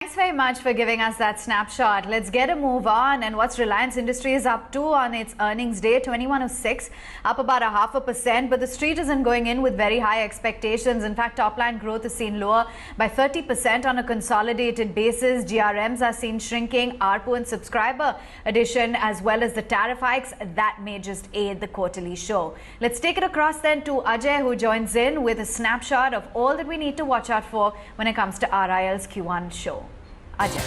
Thanks very much for giving us that snapshot. Let's get a move on. And what's Reliance Industries up to on its earnings day? 2106, up about 0.5%. But the street isn't going in with very high expectations. In fact, top line growth is seen lower by 30% on a consolidated basis. GRMs are seen shrinking. ARPU and subscriber addition, as well as the tariff hikes, that may just aid the quarterly show. Let's take it across then to Ajay, who joins in with a snapshot of all that we need to watch out for when it comes to RIL's Q1 show. Ajay.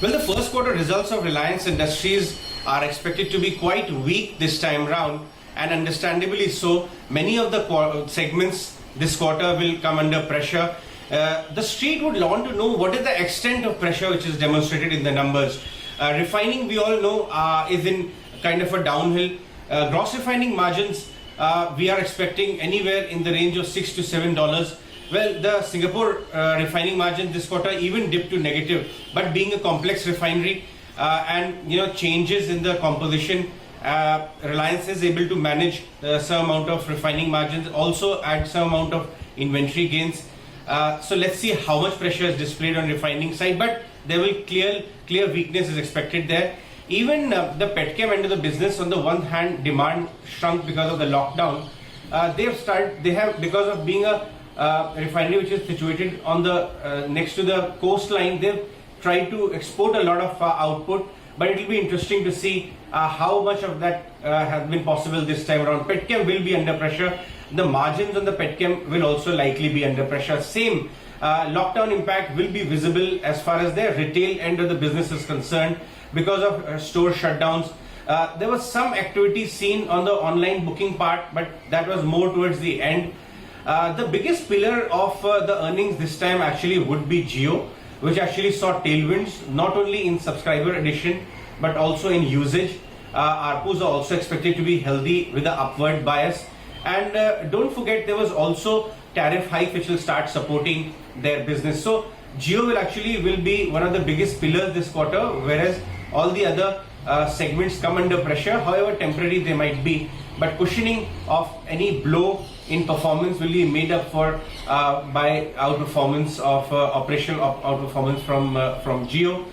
Well, the first quarter results of Reliance Industries are expected to be quite weak this time round, and understandably so. Many of the segments this quarter will come under pressure. The street would want to know what is the extent of pressure which is demonstrated in the numbers. Refining, we all know, is in kind of a downhill. Gross refining margins, we are expecting anywhere in the range of $6 to $7. Well, the Singapore refining margin this quarter even dipped to negative, but being a complex refinery and changes in the composition, Reliance is able to manage some amount of refining margins, also add some amount of inventory gains. So let's see how much pressure is displayed on refining side, but there will clear weakness is expected there. Even the Petchem end of the business, on the one hand, demand shrunk because of the lockdown. They have because of being a refinery which is situated on the next to the coastline, they've tried to export a lot of output, but it will be interesting to see how much of that has been possible this time around. Petchem will be under pressure. The margins on the Petchem will also likely be under pressure. Same lockdown impact will be visible as far as the retail end of the business is concerned because of store shutdowns. There was some activity seen on the online booking part, but that was more towards the end. The biggest pillar of the earnings this time actually would be JIO, which actually saw tailwinds not only in subscriber addition but also in usage. ARPUs are also expected to be healthy with an upward bias. And don't forget, there was also tariff hike which will start supporting their business. So JIO will be one of the biggest pillars this quarter, whereas all the other segments come under pressure, however temporary they might be. But cushioning of any blow in performance will be made up for by outperformance of operational outperformance from JIO.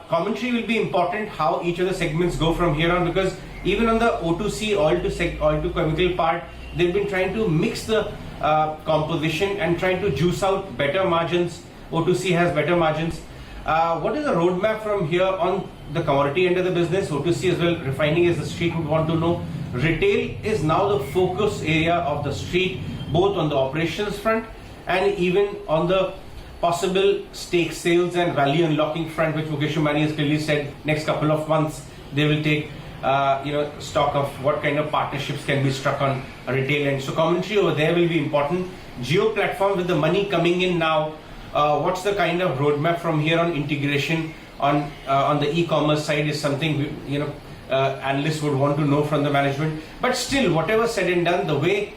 Commentary will be important, how each of the segments go from here on, because even on the O2C, oil to chemical part, they've been trying to mix the composition and trying to juice out better margins. O2C has better margins. What is the roadmap from here on the commodity end of the business? O2C as well, refining, as the street would want to know. Retail is now the focus area of the street, both on the operations front and even on the possible stake sales and value unlocking front, which Mukesh Ambani has clearly said next couple of months they will take stock of what kind of partnerships can be struck on a retail end. So commentary over there will be important. JIO platform, with the money coming in now, what's the kind of roadmap from here on? Integration on the e-commerce side is something analysts would want to know from the management. But still, whatever said and done, the way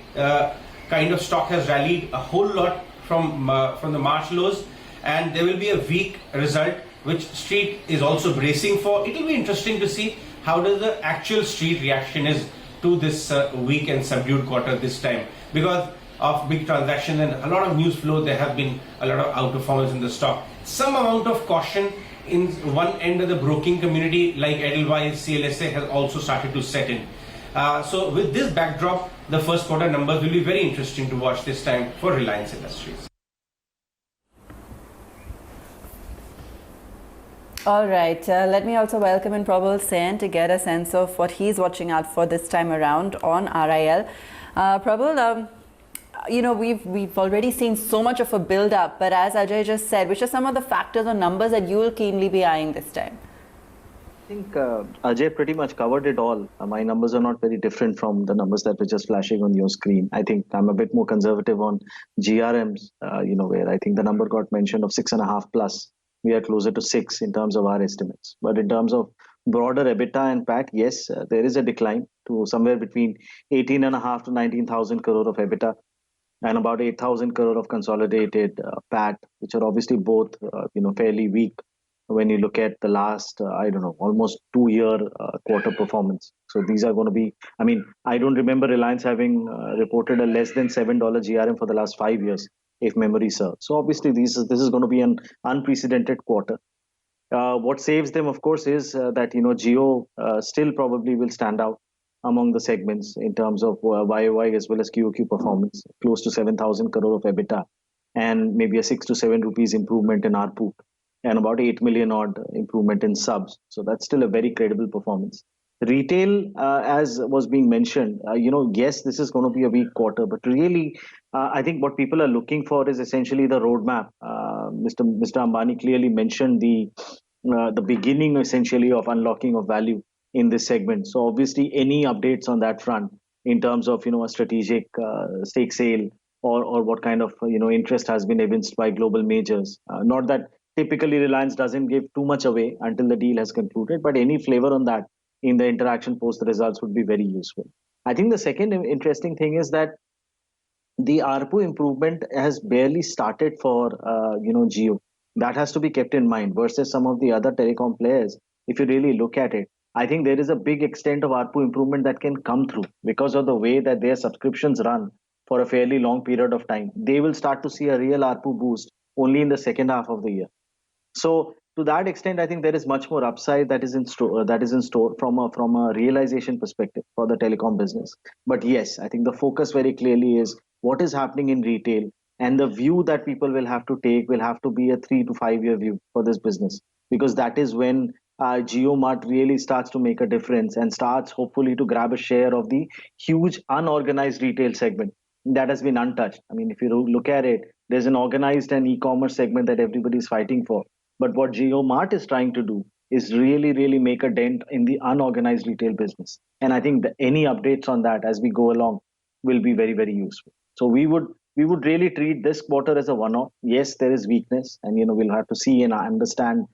kind of stock has rallied a whole lot from the March lows, and there will be a weak result which street is also bracing for. It will be interesting to see how does the actual street reaction is to this weak and subdued quarter this time. Because of big transactions and a lot of news flow, there have been a lot of outperformance in the stock. Some amount of caution in one end of the broking community like Edelweiss, CLSA has also started to set in. So with this backdrop, the first quarter numbers will be very interesting to watch this time for Reliance Industries. All right, let me also welcome in Probal Sen to get a sense of what he's watching out for this time around on RIL. Probal, we've already seen so much of a build-up, but as Ajay just said, which are some of the factors or numbers that you will keenly be eyeing this time? I think Ajay pretty much covered it all. My numbers are not very different from the numbers that were just flashing on your screen. I think I'm a bit more conservative on GRMs, where I think the number got mentioned of 6.5 plus. We are closer to 6 in terms of our estimates. But in terms of broader EBITDA and PAT, yes, there is a decline to somewhere between 18.5 to 19,000 crore of EBITDA and about 8,000 crore of consolidated PAT, which are obviously both fairly weak. when you look at the last, I don't know, almost 2 year quarter performance. So these are going to be, I mean, I don't remember Reliance having reported a less than $7 GRM for the last 5 years, if memory serves. So obviously this is going to be an unprecedented quarter. What saves them, of course, is that, JIO still probably will stand out among the segments in terms of YOY as well as QOQ performance, close to 7,000 crore of EBITDA and maybe a 6 to 7 rupees improvement in ARPU and about 8 million odd improvement in subs. So that's still a very credible performance. Retail, as was being mentioned, yes, this is going to be a weak quarter, but really, I think what people are looking for is essentially the roadmap. Mr. Ambani clearly mentioned the beginning essentially of unlocking of value in this segment. So obviously, any updates on that front in terms of a strategic stake sale or what kind of interest has been evinced by global majors. Not that typically Reliance doesn't give too much away until the deal has concluded, but any flavor on that in the interaction post the results would be very useful. I think the second interesting thing is that the ARPU improvement has barely started for JIO. That has to be kept in mind versus some of the other telecom players. If you really look at it, I think there is a big extent of ARPU improvement that can come through because of the way that their subscriptions run for a fairly long period of time. They will start to see a real ARPU boost only in the second half of the year. So to that extent, I think there is much more upside that is in store from a realization perspective for the telecom business. But yes, I think the focus very clearly is what is happening in retail, and the view that people will have to take will have to be a 3 to 5 year view for this business, because that is when JIO Mart really starts to make a difference and starts hopefully to grab a share of the huge unorganized retail segment that has been untouched. I mean, if you look at it, there's an organized and e-commerce segment that everybody is fighting for. But what JIO Mart is trying to do is really, really make a dent in the unorganized retail business. And I think that any updates on that as we go along will be very, very useful. So we would really treat this quarter as a one-off. Yes, there is weakness, and we'll have to see and understand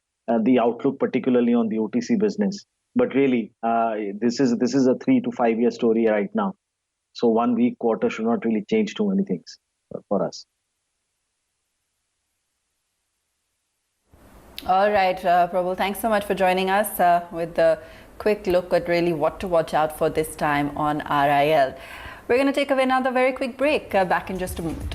the outlook, particularly on the OTC business. But really, this is a 3 to 5 year story right now. So 1 week quarter should not really change too many things for us. All right, Probal, thanks so much for joining us with the quick look at really what to watch out for this time on RIL. We're going to take another very quick break. Back in just a moment.